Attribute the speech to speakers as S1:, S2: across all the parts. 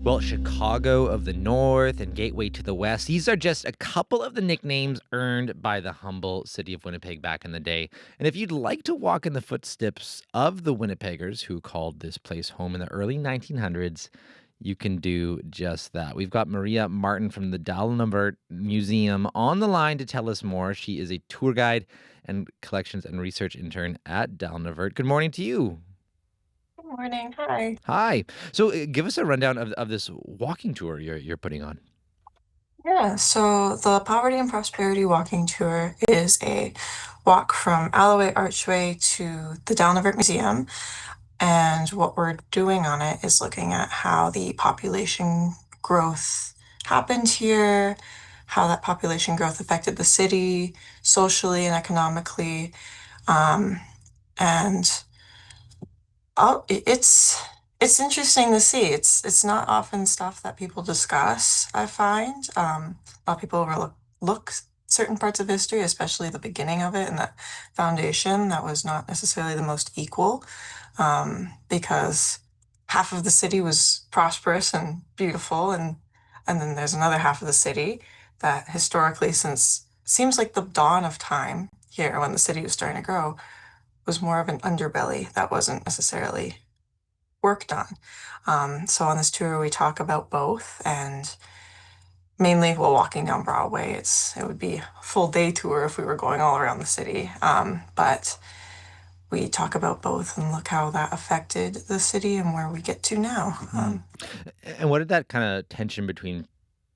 S1: Well, Chicago of the North and Gateway to the West, these are just a couple of the nicknames earned by the humble city of Winnipeg back in the day. And if you'd like to walk in the footsteps of the Winnipeggers who called this place home in the early 1900s, you can do just that. We've got Maria Martin from the Dalnavert Museum on the line to tell us more. She is a tour guide and collections and research intern at Dalnavert. Good morning to you.
S2: Good morning. Hi.
S1: Hi. So give us a rundown of this walking tour you're putting on.
S2: Yeah, so the Poverty and Prosperity Walking Tour is a walk from Alloway Archway to the Dalnavert Museum. And what we're doing on it is looking at how the population growth happened here, how that population growth affected the city socially and economically. And it's interesting to see. It's not often stuff that people discuss, I find. A lot of people overlook certain parts of history, especially the beginning of it and the foundation that was not necessarily the most equal, because half of the city was prosperous and beautiful, and then there's another half of the city that historically, since seems like the dawn of time here when the city was starting to grow, was more of an underbelly that wasn't necessarily worked on. So on this tour, we talk about both, and mainly while walking down Broadway, it would be a full day tour if we were going all around the city. But we talk about both and look how that affected the city and where we get to now.
S1: Mhm. And what did that kind of tension between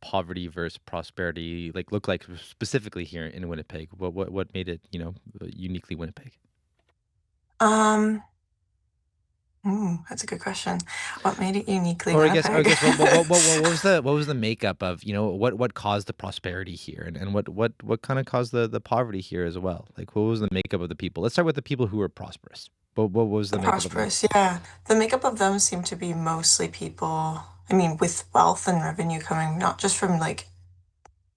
S1: poverty versus prosperity look like specifically here in Winnipeg? What made it, uniquely Winnipeg?
S2: Um, that's a good question. What made it uniquely
S1: Or I
S2: Winnipeg?
S1: guess what was the makeup of, what caused the prosperity here, and what kind of caused the poverty here as well? Like, what was the makeup of the people? Let's start with the people who were prosperous. What was
S2: The
S1: the makeup of them?
S2: prosperous, yeah. The makeup of them seem to be mostly people, I mean, with wealth and revenue coming not just from like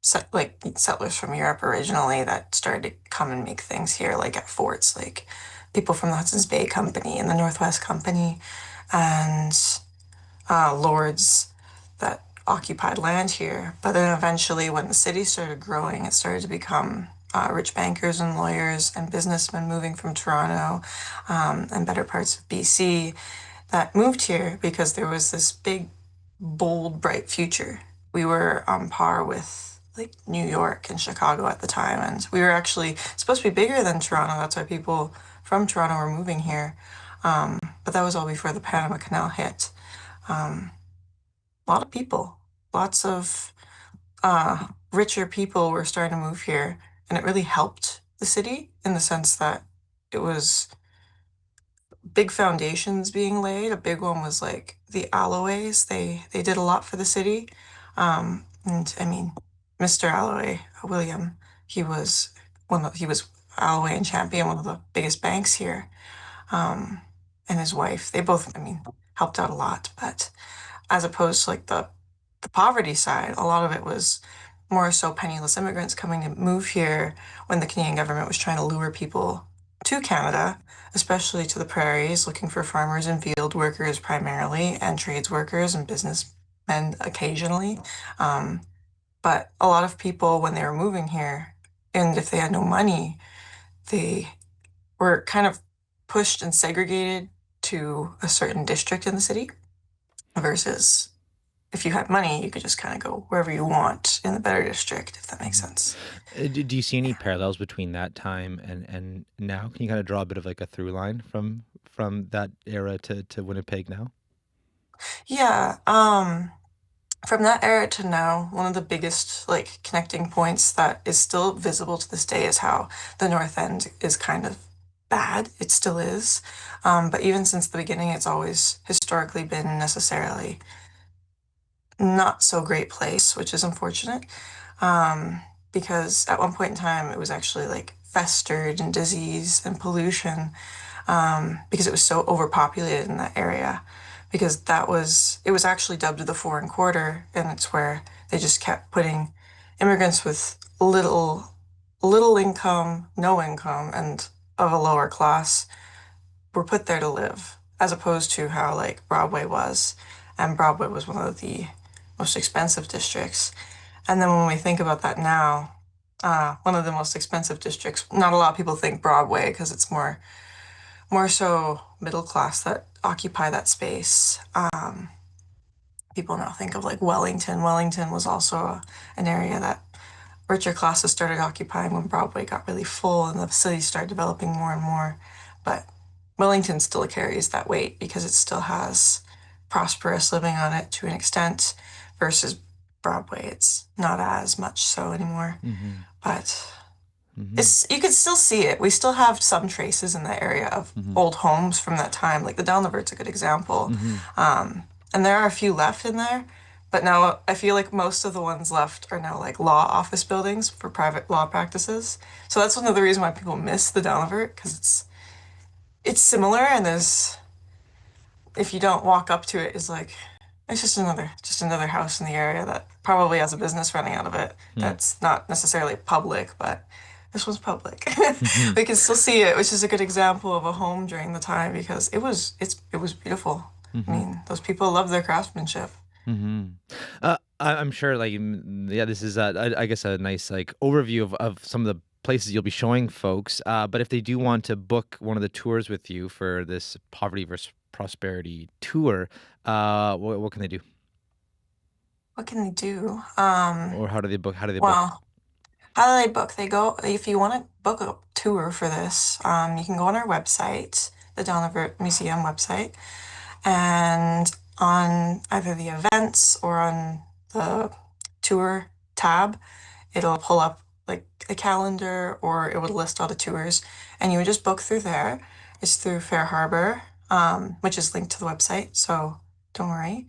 S2: settlers from Europe originally that started to come and make things here, like at forts, like people from the Hudson's Bay Company and the Northwest Company, and lords that occupied land here. But then eventually, when the city started growing, it started to become rich bankers and lawyers and businessmen moving from Toronto and better parts of BC that moved here because there was this big, bold, bright future. We were on par with like New York and Chicago at the time, and we were actually supposed to be bigger than Toronto. That's why people from Toronto were moving here. But that was all before the Panama Canal hit. A lot of people, lots of richer people were starting to move here, and it really helped the city in the sense that it was big foundations being laid. A big one was like the Alloways. They did a lot for the city. And I mean, Mr. Alloway, William, he was he was Alloway and Champion, one of the biggest banks here. Um, and his wife, they both, I mean, helped out a lot. But as opposed to like the poverty side, a lot of it was more so penniless immigrants coming to move here when the Canadian government was trying to lure people to Canada, especially to the prairies, looking for farmers and field workers primarily, and trades workers and businessmen occasionally. Um, but a lot of people, when they were moving here, and if they had no money, they were kind of pushed and segregated to a certain district in the city versus if you had money, you could just kind of go wherever you want in the better district, if that makes
S1: Mhm.
S2: sense.
S1: Do you see any parallels between that time and now? Can you kind of draw a bit of like a through line from that era to Winnipeg now?
S2: Yeah, from that era to now, one of the biggest like connecting points that is still visible to this day is how the North End is kind of bad. It still is. But even since the beginning, it's always historically been necessarily not so great place, which is unfortunate. Because at one point in time, it was actually like festered in disease and pollution, because it was so overpopulated in that area. Because it was actually dubbed the foreign quarter, and it's where they just kept putting immigrants with little income, no income, and of a lower class were put there to live, as opposed to how like Broadway was. and Broadway was one of the most expensive districts. And then when we think about that now, one of the most expensive districts, not a lot of people think Broadway because it's more so middle class that occupy that space. People now think of like Wellington. Wellington was also an area that richer classes started occupying when Broadway got really full and the city started developing more and more. But Wellington still carries that weight because it still has prosperous living on it to an extent versus Broadway. It's not as much so anymore.
S1: Mhm.
S2: But
S1: Mhm.
S2: it's you can still see it. We still have some traces in that area of
S1: Mhm.
S2: old homes from that time. Like the Dalnavert's a good example.
S1: Mhm.
S2: And there are a few left in there, but now I feel like most of the ones left are now like law office buildings for private law practices. So that's one of the reasons why people miss the Dalnavert because it's similar and there's if you don't walk up to it, it's like it's just another house in the area that probably has a business running out of it
S1: Mm.
S2: that's not necessarily public, but this one's public.
S1: Mhm.
S2: We can still see it, which is a good example of a home during the time because it was beautiful. I
S1: Mhm.
S2: mean, those people love their craftsmanship.
S1: Mhm. I'm sure, like, yeah, this is, I guess, a nice like overview of some of the places you'll be showing folks. But if they do want to book one of the tours with you for this poverty versus prosperity tour, what can they do,
S2: What can they do?
S1: or how do they book? How do they book?
S2: Well, how do they book? They go if you want to book a tour for this, you can go on our website, the Dalnavert Museum website, and on either the events or on the tour tab, it'll pull up like a calendar or it would list all the tours, and you would just book through there. It's through Fair Harbor, which is linked to the website, so don't worry.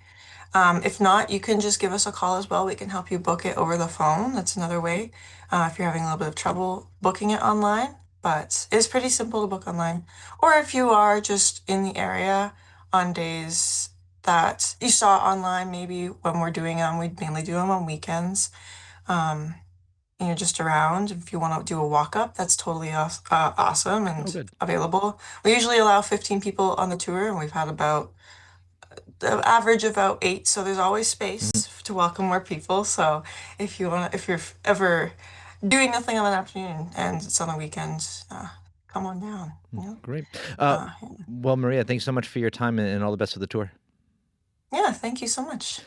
S2: If not, you can just give us a call as well. We can help you book it over the phone. That's another way if you're having a little bit of trouble booking it online. But it's pretty simple to book online. Or if you are just in the area on days that you saw online, maybe when we're doing them, we'd mainly do them on weekends. Um, and you're just around. If you want to do a walk up, that's totally awesome
S1: Oh,
S2: and
S1: good.
S2: available. We usually allow 15 people on the tour, and we've had about the average about 8, so there's always
S1: Mhm.
S2: space to welcome more people. So if you're ever doing nothing on an afternoon and it's on a weekend, come on down.
S1: Great.
S2: Yeah.
S1: Well, Maria, thanks so much for your time and all the best with the tour.
S2: Yeah, thank you so much.